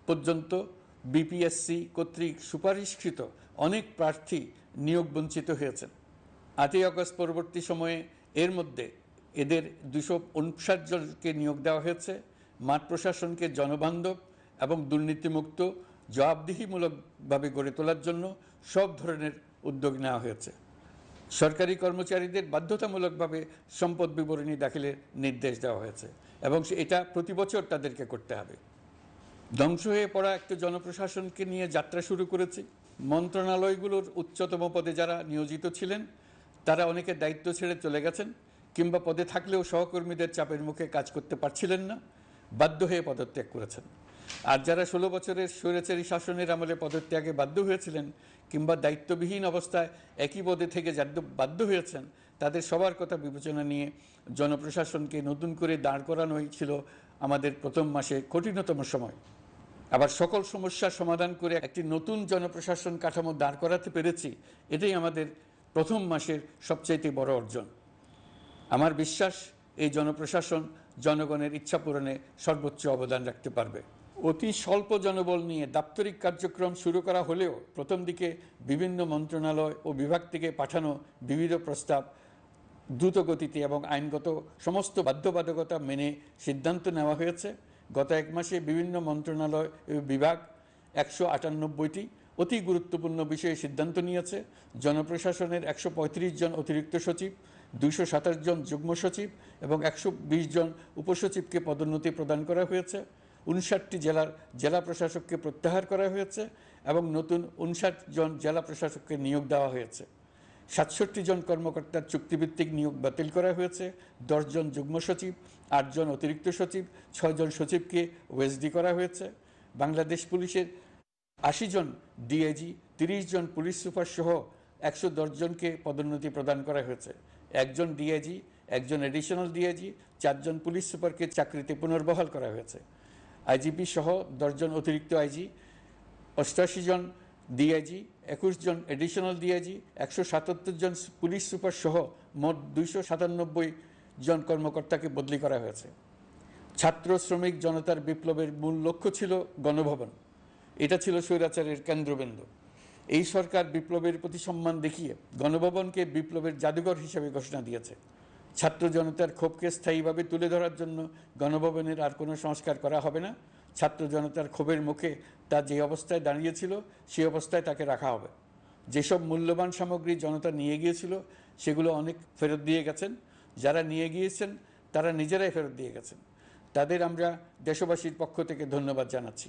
পর্যন্ত BPSC কর্তৃক সুপারিশকৃত অনেক প্রার্থী নিয়োগ বঞ্চিত হয়েছেন। 8ই আগস্ট পরবর্তী সময়ে এর মধ্যে এদের 259 জনকে নিয়োগ দেওয়া হয়েছে। মাঠ প্রশাসনকে জনবান্ধব এবং দুর্নীতিমুক্ত জবাবদিহিমূলকভাবে গড়ে তোলার জন্য সব ধরনের উদ্যোগ নেওয়া হয়েছে। সরকারি কর্মচারীদের বাধ্যতামূলকভাবে সম্পদ বিবরণী দাখিলের নির্দেশ দেওয়া হয়েছে এবং এটা প্রতি বছর তাদেরকে করতে হবে। ধ্বংস হয়ে পড়া একটা জনপ্রশাসনকে নিয়ে যাত্রা শুরু করেছি। মন্ত্রণালয়গুলোর উচ্চতম পদে যারা নিয়োজিত ছিলেন তারা অনেকে দায়িত্ব ছেড়ে চলে গেছেন, কিংবা পদে থাকলেও সহকর্মীদের চাপের মুখে কাজ করতে পারছিলেন না, বাধ্য হয়ে পদত্যাগ করেছেন। আর যারা 16 বছরের স্বৈরাচারী শাসনের আমলে পদত্যাগে বাধ্য হয়েছিলেন কিংবা দায়িত্ববিহীন অবস্থায় একই পদে থেকে বাধ্য হয়েছেন, তাদের সবার কথা বিবেচনা নিয়ে জনপ্রশাসনকে নতুন করে দাঁড় করানোই ছিল আমাদের প্রথম মাসে কঠিনতম সময়। আবার সকল সমস্যার সমাধান করে একটি নতুন জনপ্রশাসন কাঠামো দাঁড় করাতে পেরেছি, এটাই আমাদের প্রথম মাসের সবচাইতে বড় অর্জন। আমার বিশ্বাস এই জনপ্রশাসন জনগণের ইচ্ছা পূরণে সর্বোচ্চ অবদান রাখতে পারবে। অতি স্বল্প জনবল নিয়ে দাপ্তরিক কার্যক্রম শুরু করা হলেও প্রথম দিকে বিভিন্ন মন্ত্রণালয় ও বিভাগ থেকে পাঠানো বিবিধ প্রস্তাব দ্রুত গতিতে এবং আইনগত সমস্ত বাধ্যবাধকতা মেনে সিদ্ধান্ত নেওয়া হয়েছে। গত এক মাসে বিভিন্ন মন্ত্রণালয় ও বিভাগ 198টি অতি গুরুত্বপূর্ণ বিষয়ে সিদ্ধান্ত নিয়েছে। জনপ্রশাসনের 135 জন অতিরিক্ত সচিব, 227 জন যুগ্ম সচিব এবং 120 জন উপসচিবকে পদোন্নতি প্রদান করা হয়েছে। 59টি জেলা প্রশাসককে প্রত্যাহার করা হয়েছে এবং নতুন 59 জন জেলা প্রশাসককে নিয়োগ দেওয়া হয়েছে। 67 জন কর্মকর্তার চুক্তিভিত্তিক নিয়োগ বাতিল করা হয়েছে। 10 জন যুগ্ম সচিব, 8 জন অতিরিক্ত সচিব, 6 জন সচিবকে ওএসডি করা হয়েছে। বাংলাদেশ পুলিশের 80 জন ডিআইজি, 30 জন পুলিশ সুপার সহ 110 জনকে পদোন্নতি প্রদান করা হয়েছে। 1 জন ডিআইজি, 1 জন এডিশনাল ডিআইজি, 4 জন পুলিশ সুপারকে চাকরিতে পুনর্বহাল করা হয়েছে। আইজিপি সহ 10 জন অতিরিক্ত আইজি, 88 জন ডিআইজি, 21 জন এডিশনাল ডিআইজি, 177 জন পুলিশ সুপার সহ মোট 297 জন কর্মকর্তাকে বদলি করা হয়েছে। ছাত্র শ্রমিক জনতার বিপ্লবের মূল লক্ষ্য ছিল গণভবন। এটা ছিল স্বৈরাচারের কেন্দ্রবিন্দু। এই সরকার বিপ্লবের প্রতি সম্মান দেখিয়ে গণভবনকে বিপ্লবের জাদুঘর হিসেবে ঘোষণা দিয়েছে। ছাত্র জনতার ক্ষোভকে স্থায়ীভাবে তুলে ধরার জন্য গণভবনের আর কোনো সংস্কার করা হবে না। ছাত্র জনতার ক্ষোভের মুখে তা যে অবস্থায় দাঁড়িয়েছিল সেই অবস্থায় তাকে রাখা হবে। যেসব মূল্যবান সামগ্রী জনতা নিয়ে গিয়েছিল সেগুলো অনেক ফেরত দিয়ে গেছেন। যারা নিয়ে গিয়েছেন তারা নিজেরাই ফেরত দিয়ে গেছেন। তাদের আমরা দেশবাসীর পক্ষ থেকে ধন্যবাদ জানাচ্ছি।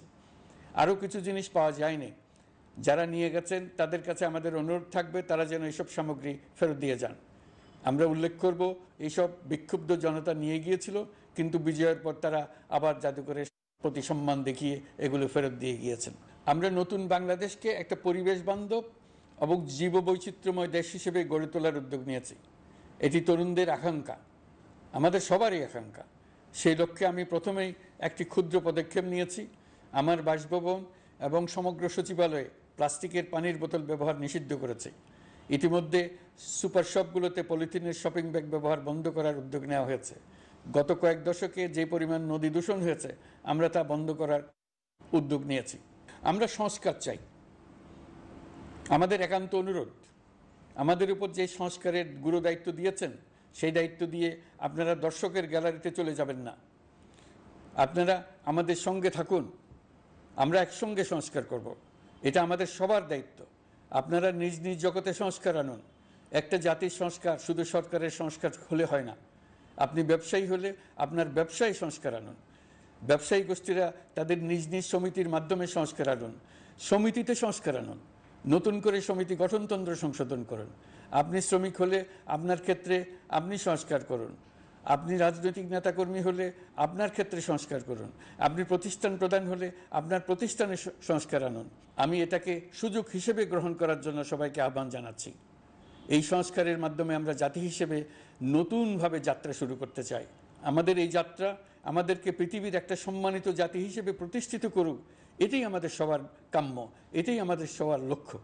আরও কিছু জিনিস পাওয়া যায়নি। যারা নিয়ে গেছেন তাদের কাছে আমাদের অনুরোধ থাকবে তারা যেন এইসব সামগ্রী ফেরত দিয়ে যান। আমরা উল্লেখ করব এইসব বিক্ষুব্ধ জনতা নিয়ে গিয়েছিল, কিন্তু বিজয়ের পর তারা আবার জাদুঘরে প্রতি সম্মান দেখিয়ে এগুলো ফেরত দিয়ে গিয়েছেন। আমরা নতুন বাংলাদেশকে একটা পরিবেশ বান্ধব এবং জীববৈচিত্র্যময় দেশ হিসেবে গড়ে তোলার উদ্যোগ নিয়েছি। এটি তরুণদের আকাঙ্ক্ষা, আমাদের সবারই আকাঙ্ক্ষা। সেই লক্ষ্যে আমি প্রথমেই একটি ক্ষুদ্র পদক্ষেপ নিয়েছি। আমার বাসভবন এবং সমগ্র সচিবালয়ে প্লাস্টিকের পানির বোতল ব্যবহার নিষিদ্ধ করেছে। ইতিমধ্যে সুপার শপগুলোতে পলিথিনের শপিং ব্যাগ ব্যবহার বন্ধ করার উদ্যোগ নেওয়া হয়েছে। গত কয়েক দশকে যে পরিমাণ নদী দূষণ হয়েছে, আমরা তা বন্ধ করার উদ্যোগ নিয়েছি। আমরা সংস্কার চাই। আমাদের একান্ত অনুরোধ, আমাদের উপর যে সংস্কারের গুরু দায়িত্ব দিয়েছেন, সেই দায়িত্ব দিয়ে আপনারা দর্শকের গ্যালারিতে চলে যাবেন না। আপনারা আমাদের সঙ্গে থাকুন, আমরা একসঙ্গে সংস্কার করব। এটা আমাদের সবার দায়িত্ব। আপনারা নিজ নিজ জগতে সংস্কার আনুন। একটা জাতির সংস্কার শুধু সরকারের সংস্কার হলে হয় না। আপনি ব্যবসায়ী হলে আপনার ব্যবসায় সংস্কার আনুন। ব্যবসায়ী গোষ্ঠীরা তাদের নিজ নিজ সমিতির মাধ্যমে সংস্কার আনুন। সমিতিতে সংস্কার আনুন। নতুন করে সমিতি গঠনতন্ত্র সংশোধন করুন। আপনি শ্রমিক হলে আপনার ক্ষেত্রে আপনি সংস্কার করুন। আপনি রাজনৈতিক নেতাকর্মী হলে আপনার ক্ষেত্রে সংস্কার করুন। আপনি প্রতিষ্ঠান প্রধান হলে আপনার প্রতিষ্ঠানে সংস্কার আনুন। আমি এটাকে সুযোগ হিসেবে গ্রহণ করার জন্য সবাইকে আহ্বান জানাচ্ছি। এই সংস্কারের মাধ্যমে আমরা জাতি হিসেবে নতুনভাবে যাত্রা শুরু করতে চাই। আমাদের এই যাত্রা আমাদেরকে পৃথিবীর একটা সম্মানিত জাতি হিসেবে প্রতিষ্ঠিত করুক, এটাই আমাদের সবার কাম্য, এটাই আমাদের সবার লক্ষ্য।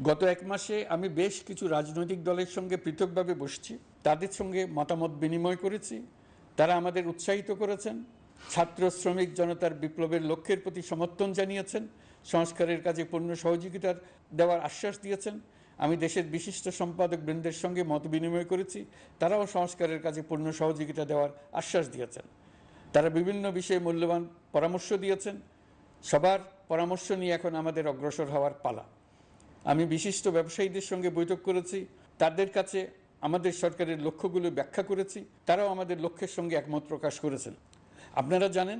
গত এক মাসে আমি বেশ কিছু রাজনৈতিক দলের সঙ্গে পৃথকভাবে বসছি, তাদের সঙ্গে মতামত বিনিময় করেছি। তারা আমাদের উৎসাহিত করেছেন, ছাত্র শ্রমিক জনতার বিপ্লবের লক্ষ্যের প্রতি সমর্থন জানিয়েছেন, সংস্কারের কাজে পূর্ণ সহযোগিতার দেওয়ার আশ্বাস দিয়েছেন। আমি দেশের বিশিষ্ট সম্পাদক বৃন্দের সঙ্গে মত বিনিময় করেছি, তারাও সংস্কারের কাজে পূর্ণ সহযোগিতা দেওয়ার আশ্বাস দিয়েছেন। তারা বিভিন্ন বিষয়ে মূল্যবান পরামর্শ দিয়েছেন। সবার পরামর্শ নিয়ে এখন আমাদের অগ্রসর হওয়ার পালা। আমি বিশিষ্ট ব্যবসায়ীদের সঙ্গে বৈঠক করেছি, তাদের কাছে আমাদের সরকারের লক্ষ্যগুলো ব্যাখ্যা করেছি, তারাও আমাদের লক্ষ্যের সঙ্গে একমত প্রকাশ করেছেন। আপনারা জানেন,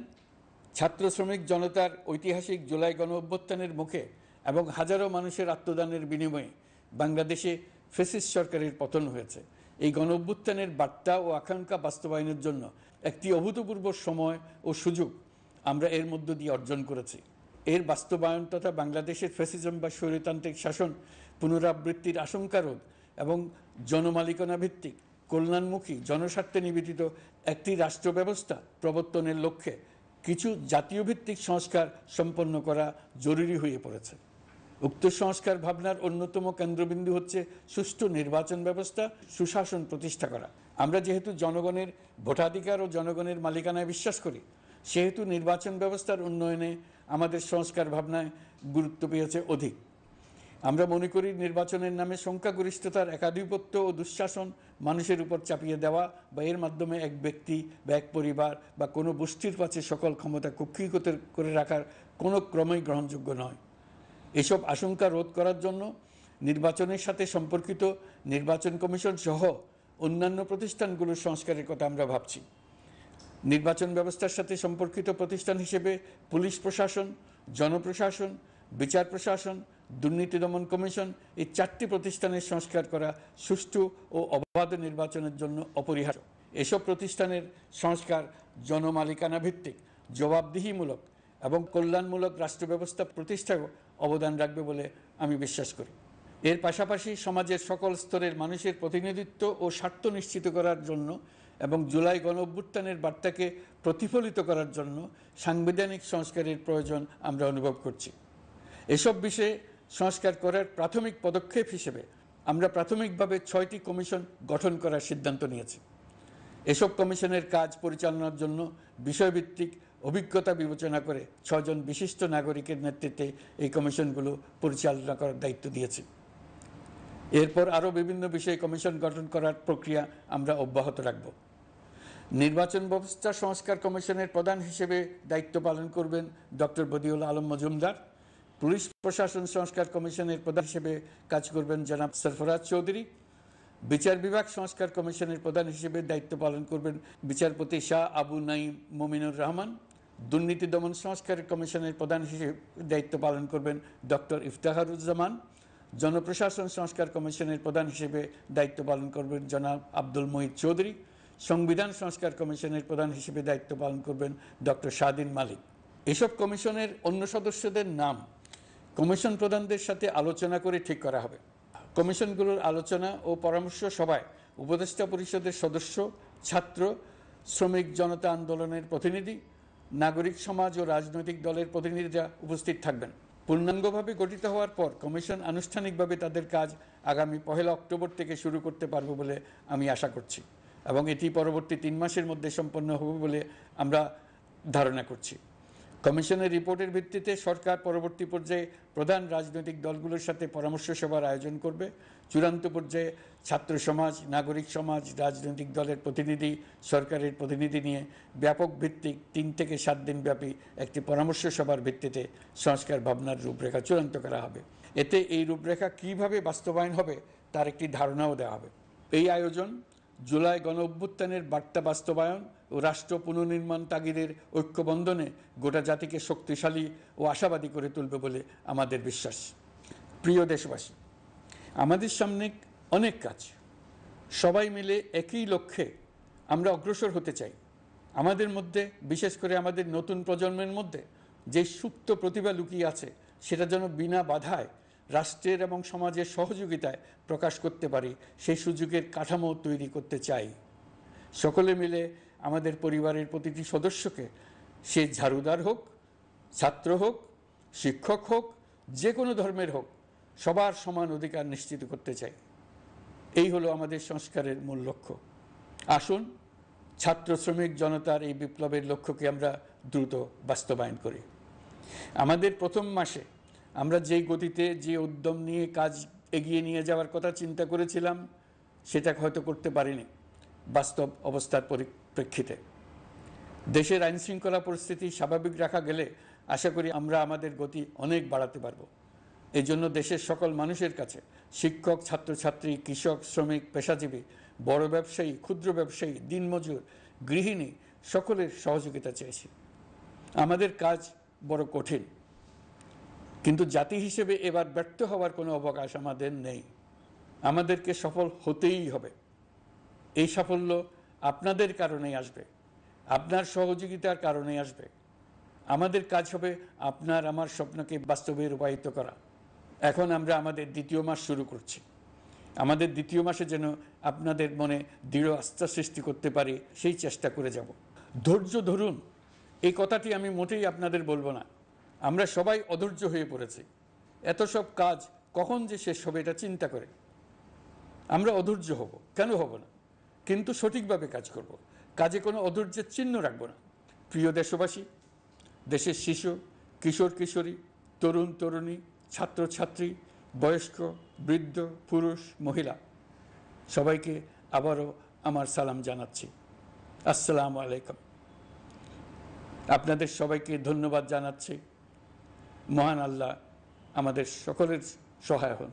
ছাত্র শ্রমিক জনতার ঐতিহাসিক জুলাই গণ অভ্যুত্থানের মুখে এবং হাজারো মানুষের আত্মদানের বিনিময়ে বাংলাদেশে ফ্যাসিস্ট সরকারের পতন হয়েছে। এই গণ অভ্যুত্থানের বার্তা ও আকাঙ্ক্ষা বাস্তবায়নের জন্য একটি অভূতপূর্ব সময় ও সুযোগ আমরা এর মধ্য দিয়ে অর্জন করেছি। এর বাস্তবায়ন তথা বাংলাদেশের ফ্যাসিজম বা স্বৈরতান্ত্রিক শাসন পুনরাবৃত্তির আশঙ্কা রোধ এবং জনমালিকানা ভিত্তিক কল্যাণমুখী জনস্বার্থে নিবেদিত একটি রাষ্ট্র ব্যবস্থা প্রবর্তনের লক্ষ্যে কিছু জাতীয় ভিত্তিক সংস্কার সম্পন্ন করা জরুরি হয়ে পড়েছে। উক্ত সংস্কার ভাবনার অন্যতম কেন্দ্রবিন্দু হচ্ছে সুষ্ঠু নির্বাচন ব্যবস্থা, সুশাসন প্রতিষ্ঠা করা। আমরা যেহেতু জনগণের ভোটাধিকার ও জনগণের মালিকানায় বিশ্বাস করি, সেহেতু নির্বাচন ব্যবস্থার উন্নয়নে আমাদের সংস্কার ভাবনায় গুরুত্ব পেয়েছে অধিক। আমরা মনে করি নির্বাচনের নামে সংখ্যাগরিষ্ঠতার একাধিপত্য ও দুঃশাসন মানুষের উপর চাপিয়ে দেওয়া বা এর মাধ্যমে এক ব্যক্তি বা এক পরিবার বা কোনো গোষ্ঠীর কাছে সকল ক্ষমতা কুক্ষিগত করে রাখার কোনো ক্রমেই গ্রহণযোগ্য নয়। এসব আশঙ্কা রোধ করার জন্য নির্বাচনের সাথে সম্পর্কিত নির্বাচন কমিশন সহ অন্যান্য প্রতিষ্ঠানগুলোর সংস্কারের কথা আমরা ভাবছি। নির্বাচন ব্যবস্থার সাথে সম্পর্কিত প্রতিষ্ঠান হিসেবে পুলিশ প্রশাসন, জনপ্রশাসন, বিচার প্রশাসন, দুর্নীতি দমন কমিশন, এই 4টি প্রতিষ্ঠানের সংস্কার করা সুষ্ঠু ও অবাধ নির্বাচনের জন্য অপরিহার্য। এসব প্রতিষ্ঠানের সংস্কার জনমালিকানা ভিত্তিক, জবাবদিহিমূলক এবং কল্যাণমূলক রাষ্ট্র ব্যবস্থা প্রতিষ্ঠায় অবদান রাখবে বলে আমি বিশ্বাস করি। এর পাশাপাশি সমাজের সকল স্তরের মানুষের প্রতিনিধিত্ব ও স্বার্থ নিশ্চিত করার জন্য এবং জুলাই গণ অভ্যুত্থানের বার্তাকে প্রতিফলিত করার জন্য সাংবিধানিক সংস্কারের প্রয়োজন আমরা অনুভব করছি। এসব বিষয়ে সংস্কার করার প্রাথমিক পদক্ষেপ হিসেবে আমরা প্রাথমিকভাবে 6টি কমিশন গঠন করার সিদ্ধান্ত নিয়েছি। এসব কমিশনের কাজ পরিচালনার জন্য বিষয়ভিত্তিক অভিজ্ঞতা বিবেচনা করে 6 জন বিশিষ্ট নাগরিকের নেতৃত্বে এই কমিশনগুলো পরিচালনা করার দায়িত্ব দিয়েছি। এরপর আরও বিভিন্ন বিষয়ে কমিশন গঠন করার প্রক্রিয়া আমরা অব্যাহত রাখব। নির্বাচন ব্যবস্থা সংস্কার কমিশনের প্রধান হিসেবে দায়িত্ব পালন করবেন ডক্টর বদিউল আলম মজুমদার। পুলিশ প্রশাসন সংস্কার কমিশনের প্রধান হিসেবে কাজ করবেন জনাব সরফরাজ চৌধুরী। বিচার বিভাগ সংস্কার কমিশনের প্রধান হিসেবে দায়িত্ব পালন করবেন বিচারপতি শাহ আবু নাঈম মমিনুর রহমান। দুর্নীতি দমন সংস্কার কমিশনের প্রধান হিসেবে দায়িত্ব পালন করবেন ডক্টর ইফতেখারুজ্জামান। জনপ্রশাসন সংস্কার কমিশনের প্রধান হিসেবে দায়িত্ব পালন করবেন জনাব আব্দুল মুহিত চৌধুরী। সংবিধান সংস্কার কমিশনের প্রধান হিসেবে দায়িত্ব পালন করবেন ডক্টর শাহদিন মালিক। এসব কমিশনের অন্য সদস্যদের নাম কমিশন প্রধানদের সাথে আলোচনা করে ঠিক করা হবে। কমিশনগুলোর আলোচনা ও পরামর্শ সভায় উপদেষ্টা পরিষদের সদস্য, ছাত্র, শ্রমিক জনতা আন্দোলনের প্রতিনিধি, নাগরিক সমাজ ও রাজনৈতিক দলের প্রতিনিধিরা উপস্থিত থাকবেন। পূর্ণাঙ্গভাবে গঠিত হওয়ার পর কমিশন আনুষ্ঠানিকভাবে তাদের কাজ আগামী 1 অক্টোবর থেকে শুরু করতে পারবে বলে আমি আশা করছি এবং এটি পরবর্তী 3 মাসের মধ্যে সম্পন্ন হবে বলে আমরা ধারণা করছি। কমিশনের রিপোর্টের ভিত্তিতে সরকার পরবর্তী পর্যায়ে প্রধান রাজনৈতিক দলগুলোর সাথে পরামর্শ সভার আয়োজন করবে। চূড়ান্ত পর্যায়ে ছাত্র সমাজ, নাগরিক সমাজ, রাজনৈতিক দলের প্রতিনিধি, সরকারের প্রতিনিধি নিয়ে ব্যাপক ভিত্তিক 3 থেকে 7 দিন ব্যাপী একটি পরামর্শ সভার ভিত্তিতে সংস্কার ভাবনার রূপরেখা চূড়ান্ত করা হবে। এতে এই রূপরেখা কিভাবে বাস্তবায়ন হবে তার একটি ধারণাও দেওয়া হবে। এই আয়োজন জুলাই গণ অভ্যুত্থানের বার্তা বাস্তবায়ন ও রাষ্ট্র পুনর্নির্মাণ তাগিদের ঐক্যবন্ধনে গোটা জাতিকে শক্তিশালী ও আশাবাদী করে তুলবে বলে আমাদের বিশ্বাস। প্রিয় দেশবাসী, আমাদের সামনে অনেক কাজ, সবাই মিলে একই লক্ষ্যে আমরা অগ্রসর হতে চাই। আমাদের মধ্যে, বিশেষ করে আমাদের নতুন প্রজন্মের মধ্যে যে সুপ্ত প্রতিভা লুকিয়ে আছে সেটা যেন বিনা বাধায় রাষ্ট্রের এবং সমাজের সহযোগিতায় প্রকাশ করতে পারি, সেই সুযোগের কাঠামো তৈরি করতে চাই। সকলে মিলে আমাদের পরিবারের প্রতিটি সদস্যকে, সে ঝাড়ুদার হোক, ছাত্র হোক, শিক্ষক হোক, যে কোনো ধর্মের হোক, সবার সমান অধিকার নিশ্চিত করতে চাই। এই হলো আমাদের সংস্কারের মূল লক্ষ্য। আসুন ছাত্র শ্রমিক জনতার এই বিপ্লবের লক্ষ্যকে আমরা দ্রুত বাস্তবায়ন করি। আমাদের প্রথম মাসে আমরা যেই গতিতে, যে উদ্যম নিয়ে কাজ এগিয়ে নিয়ে যাওয়ার কথা চিন্তা করেছিলাম সেটা হয়তো করতে পারিনি বাস্তব অবস্থার পরিপ্রেক্ষিতে। দেশের আইনশৃঙ্খলা পরিস্থিতি স্বাভাবিক রাখা গেলে আশা করি আমরা আমাদের গতি অনেক বাড়াতে পারব। এই জন্য দেশের সকল মানুষের কাছে, শিক্ষক, ছাত্রছাত্রী, কৃষক, শ্রমিক, পেশাজীবী, বড় ব্যবসায়ী, ক্ষুদ্র ব্যবসায়ী, দিনমজুর, গৃহিণী, সকলের সহযোগিতা চেয়েছি। আমাদের কাজ বড় কঠিন, কিন্তু জাতি হিসেবে এবার ব্যর্থ হওয়ার কোনো অবকাশ আমাদের নেই। আমাদেরকে সফল হতেই হবে। এই সাফল্য আপনাদের কারণেই আসবে, আপনার সহযোগিতার কারণেই আসবে। আমাদের কাজ হবে আপনার আমার স্বপ্নকে বাস্তবে রূপায়িত করা। এখন আমরা আমাদের 2য় মাস শুরু করছি। আমাদের 2য় মাসে যেন আপনাদের মনে দৃঢ় আস্থা সৃষ্টি করতে পারি, সেই চেষ্টা করে যাব। ধৈর্য ধরুন, এই কথাটি আমি মোটেই আপনাদের বলবো না। আমরা সবাই অধৈর্য হয়ে পড়েছি। এত সব কাজ কখন যে শেষ হবে এটা চিন্তা করে আমরা অধৈর্য হব, কেন হব না? কিন্তু সঠিকভাবে কাজ করব, কাজে কোনো অধৈর্যের চিহ্ন রাখব না। প্রিয় দেশবাসী, দেশের শিশু, কিশোর কিশোরী, তরুণ তরুণী, ছাত্রছাত্রী, বয়স্ক, বৃদ্ধ, পুরুষ, মহিলা, সবাইকে আবারও আমার সালাম জানাচ্ছি। আসসালামু আলাইকুম। আপনাদের সবাইকে ধন্যবাদ জানাচ্ছি। মহান আল্লাহ আমাদের সকলের সহায় হন।